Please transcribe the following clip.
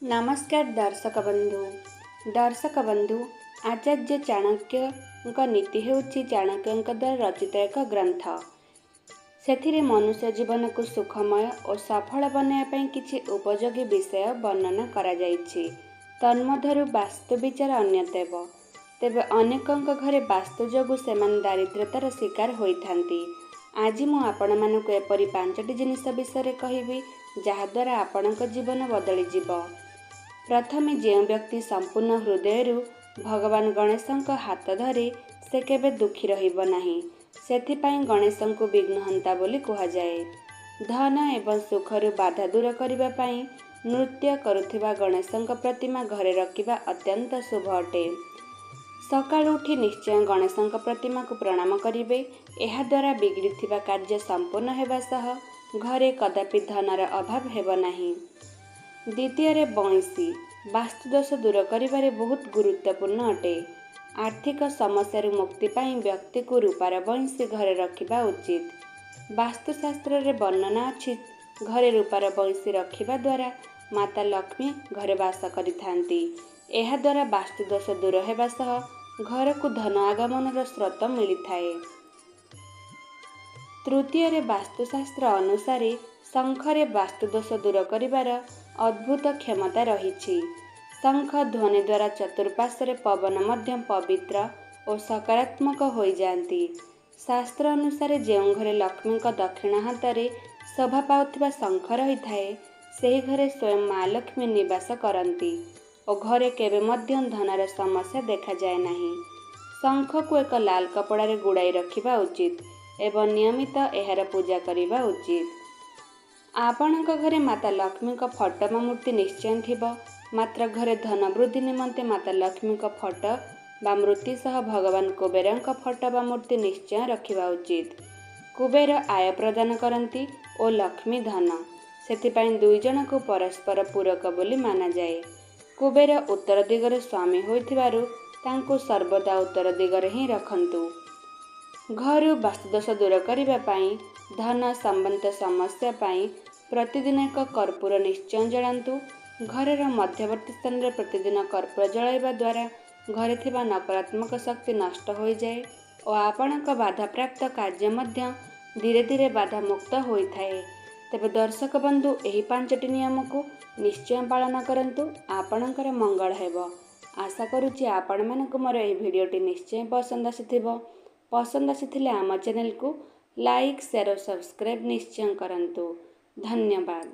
नमस्कार दर्शक बंधु आचार्य चाणक्य नीति हेउछि चाणक्य द्वारा रचित एक ग्रंथ। सेथिरे मनुष्य जीवन को सुखमय और सफल बनाइबा पई किछि उपयोगी विषय वर्णना करा जाइछि। तन्मध्यरु वास्तु विचार अन्यतम। तेबे अनेकଙ୍କ घरे वास्तु जोगु सेमान दारिद्र्यतार शिकार होइथांती। आज मु आपण मानकु एपरि 5टी जिनिस विषय कहिबी जहाद्वारा आपणक जीवन बदली जीव। प्रथमे जे व्यक्ति संपूर्ण हृदय भगवान गणेशଙ୍କ हाथ धरे से केबे दुखी रहिब नाही। सेथिपाई गणेशଙ୍କୁ विघ्नहंता बोली कहा जाए। धन एवं सुखरु बाधा दूर करिबा पाई नृत्य करुथिबा गणेशଙ୍କ प्रतिमा घरे रखिबा अत्यंत शुभ अटे। सकाळु उठी निश्चय गणेशଙ୍କ प्रतिमा को प्रणाम करिवे। एहा द्वारा बिगड़िथिबा कार्य संपूर्ण हेबा सह घरे कदापि धनर अभाव हेब नाही। द्वितीय बंशी वास्तुदोष दूर करिबारे बहुत गुरुत्वपूर्ण अटे। आर्थिक समस्या मुक्ति पाई व्यक्ति को रूपार बंशी घरे रखिबा उचित। वास्तुशास्त्र रे वर्णना अछि घरे रूपार बंशी रखिबा द्वारा माता लक्ष्मी घरे वास करिथांती। एहा द्वारा वास्तुदोष दूर हेबा सह घर को धन आगमनर स्रोत मिलिथाए। तृतीय वास्तुशास्त्र अनुसार शंखरे वास्तुदोष दूर करिबार अद्भुत क्षमता रहिछि। शंख ध्वनि द्वारा चतुर्पार्श्वरे पवन मध्य पवित्र और सकारात्मक होई जांती। शास्त्र अनुसार जेउ घरे लक्ष्मी दक्षिण हाथ शोभा पाउथिबा शंख रही थाए सेही घरे स्वयं माँ लक्ष्मी निवास करती और घरे केबे मध्य धनर समस्या देखा जाए नहीं। शंख को एक लाल कपड़ारे गुड़ाई रखिबा उचित एवं नियमित एहार पूजा करिबा उचित। आपणक घरे माता लक्ष्मी फोटो बा मूर्ति निश्चय थिबो। मात्र घरे धन वृद्धि निमंते माता लक्ष्मी फोटो बा मूर्ति सह भगवान कुबेरଙ୍କ फोटो बा मूर्ति निश्चय रखिबा उचित। कुबेर आय प्रदान करती और लक्ष्मी धन, सेथिपाई दुई जन को परस्पर पूरक बोली माना जाए। कुबेर उत्तर दिगरे स्वामी होइथिबारु तांको सर्वदा उत्तर दिगरे ही रखंतु। घर वास्तुदोष दूर करिबा पाई धन संबंध समस्या पाई प्रतिदिन एक कर्पूर निश्चय जलांतु। घरर मध्यवर्ती स्थान में प्रतिदिन कर्पूर जलाइबा द्वारा घरे थिबा नकारात्मक शक्ति नष्ट हो जाए और आपणक बाधा प्राप्त कार्य मध्य धीरे धीरे बाधा मुक्त होइथाए। तेबे दर्शक बंधु एही 5टी नियम को निश्चय पालन करंतु, आपणकर मंगल हेबो। आशा करूची आपण मानक मोर एही भिडियोटी निश्चय पसंद आसीथिबो। पसंद आसीथिले आम चैनल को लाइक शेयर और सब्सक्राइब निश्चय करंतु। धन्यवाद।